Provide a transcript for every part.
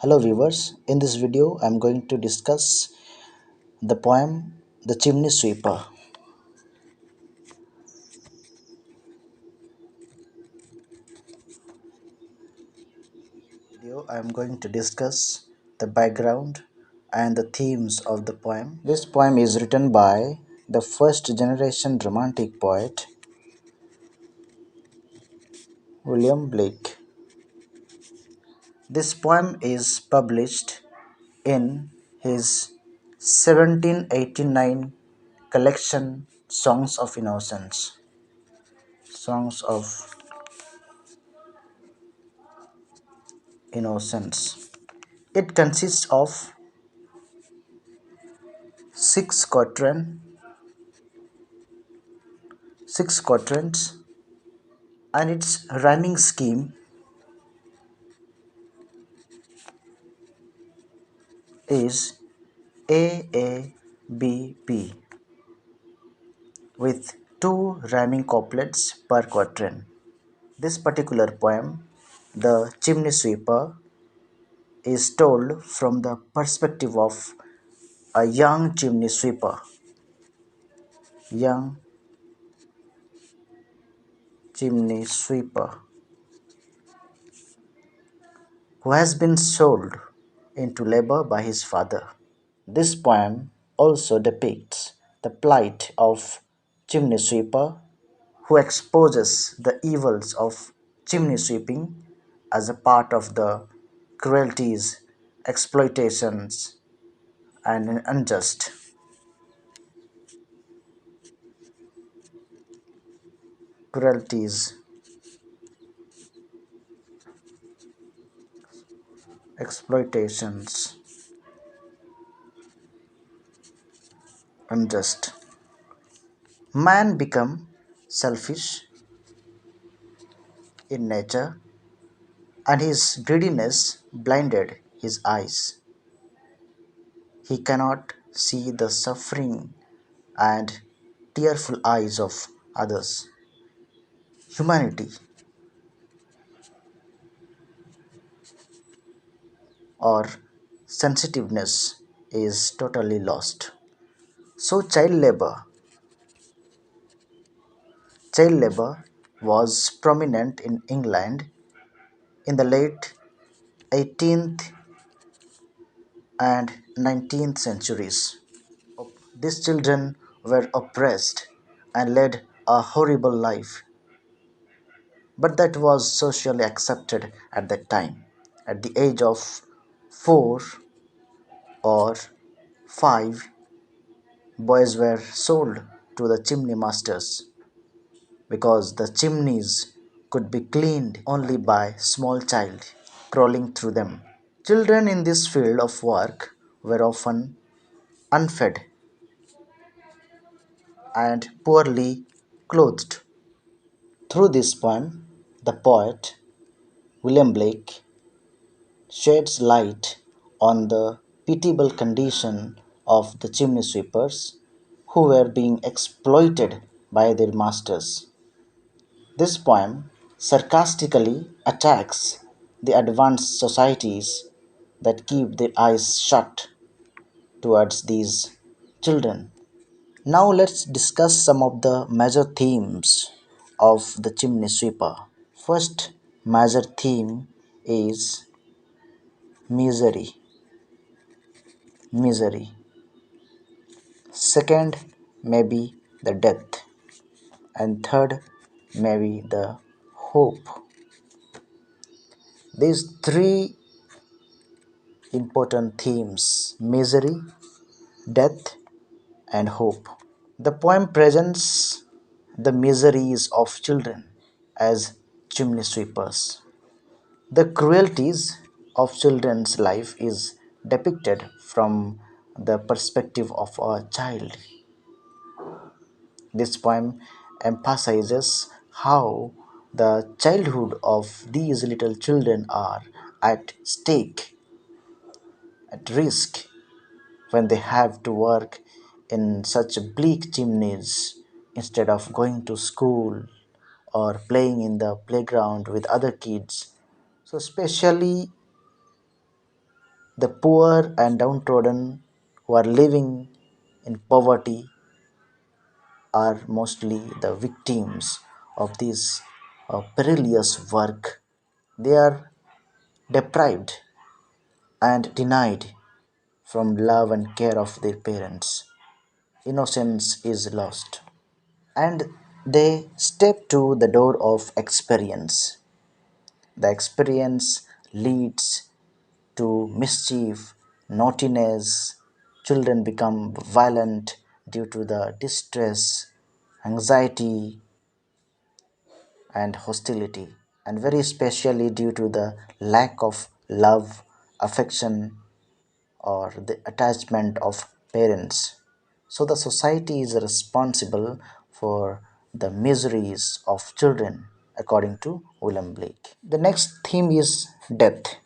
Hello viewers, in this video I am going to discuss the poem The Chimney Sweeper. Video I am going to discuss the background and the themes of the poem. This poem is written by the first generation romantic poet William Blake. This poem is published in his 1789 collection Songs of Innocence. Songs of Innocence. It consists of six quatrain, six quatrains, and its rhyming scheme is AABP with two rhyming couplets per quatrain. This particular poem, The Chimney Sweeper, is told from the perspective of a young chimney sweeper, young chimney sweeper who has been sold into labor by his father. This poem also depicts the plight of chimney sweeper who exposes the evils of chimney sweeping as a part of the cruelties, exploitations, and unjust cruelties, exploitations, unjust. Man become selfish in nature and his greediness blinded his eyes. He cannot see the suffering and tearful eyes of others. Humanity or sensitiveness is totally lost. So child labor was prominent in England in the late 18th and 19th centuries. These children were oppressed and led a horrible life, but that was socially accepted at that time. At the age of 4 or 5, boys were sold to the chimney masters because the chimneys could be cleaned only by small child crawling through them. Children in this field of work were often unfed and poorly clothed. Through this poem, the poet William Blake sheds light on the pitiable condition of the chimney sweepers who were being exploited by their masters. This poem sarcastically attacks the advanced societies that keep their eyes shut towards these children. Now let's discuss some of the major themes of the chimney sweeper. First major theme is misery. Misery. Second, maybe the death. And third, maybe the hope. These three important themes misery, death, and hope. The poem presents the miseries of children as chimney sweepers. The cruelties of children's life is depicted from the perspective of a child. This poem emphasizes how the childhood of these little children are at stake, at risk, when they have to work in such bleak chimneys instead of going to school or playing in the playground with other kids. So, especially The poor and downtrodden who are living in poverty are mostly the victims of this perilous work. They are deprived and denied from love and care of their parents. Innocence is lost. And they step to the door of experience. The experience leads to mischief, naughtiness. Children become violent due to the distress, anxiety, and hostility, and very especially due to the lack of love, affection, or the attachment of parents. So the society is responsible for the miseries of children, according to William Blake. The next theme is death.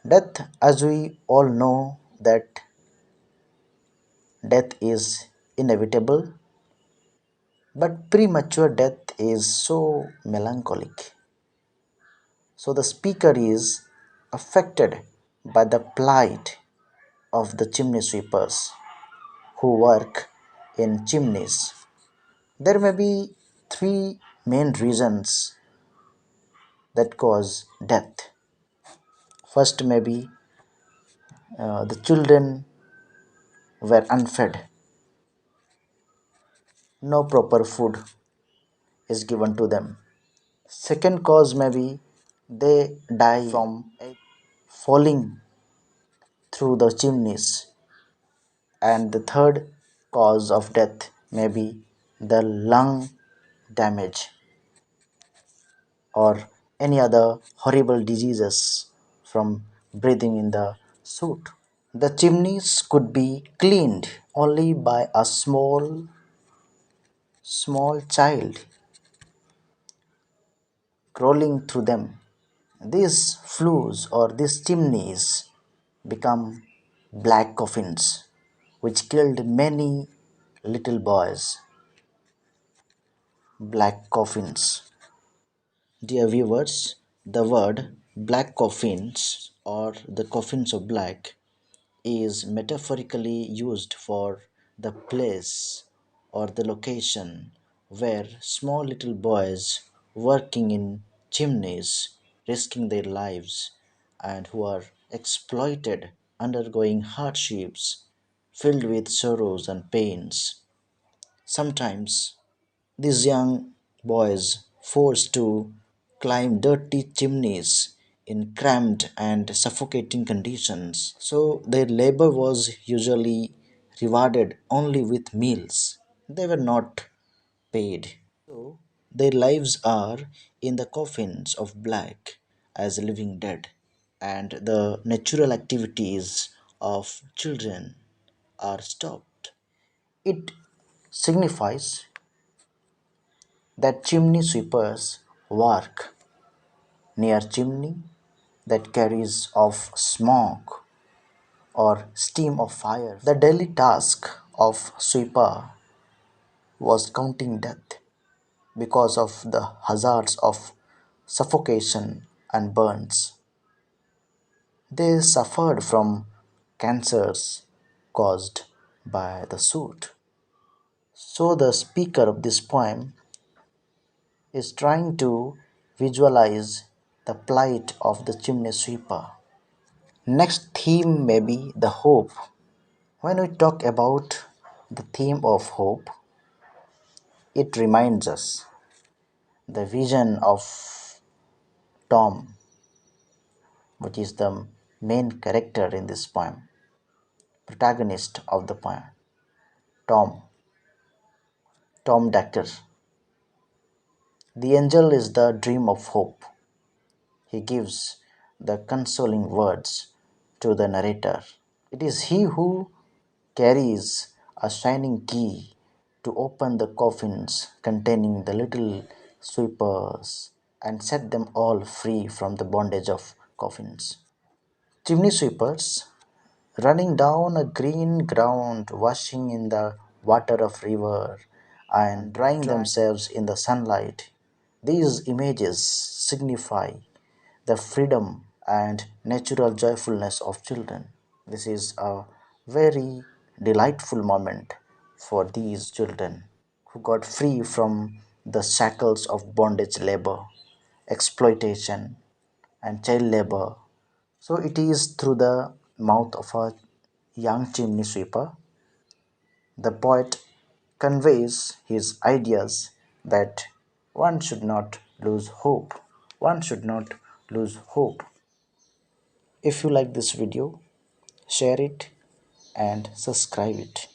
Death, as we all know, that death is inevitable, but premature death is so melancholic. So the speaker is affected by the plight of the chimney sweepers who work in chimneys. There may be three main reasons that cause death. First, maybe the children were unfed, no proper food is given to them. Second cause, maybe they die from falling through the chimneys. And the third cause of death may be the lung damage or any other horrible diseases from breathing in the soot. The chimneys could be cleaned only by a small child crawling through them. These flues or these chimneys become black coffins which killed many little boys. Black coffins. Dear viewers, the word black coffins or the coffins of black is metaphorically used for the place or the location where small little boys working in chimneys, risking their lives, and who are exploited, undergoing hardships, filled with sorrows and pains. Sometimes these young boys forced to climb dirty chimneys in cramped and suffocating conditions. So their labor was usually rewarded only with meals. They were not paid. So their lives are in the coffins of black as living dead, and the natural activities of children are stopped. It signifies that chimney sweepers work near chimney that carries off smoke or steam of fire. The daily task of sweeper was counting death because of the hazards of suffocation and burns. They suffered from cancers caused by the soot. So the speaker of this poem is trying to visualize the plight of the chimney sweeper. Next theme may be the hope. When we talk about the theme of hope, it reminds us the vision of Tom, which is the main character in this poem, protagonist of the poem. Tom, Tom Dacre. The angel is the dream of hope. He gives the consoling words to the narrator. It is he who carries a shining key to open the coffins containing the little sweepers and set them all free from the bondage of coffins. Chimney sweepers running down a green ground, washing in the water of river and drying themselves in the sunlight. These images signify the freedom and natural joyfulness of children. This is a very delightful moment for these children who got free from the shackles of bondage labor, exploitation, and child labor. So it is through the mouth of a young chimney sweeper the poet conveys his ideas that one should not lose hope. One should not lose hope. If you like this video, share it and subscribe it.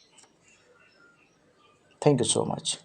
Thank you so much.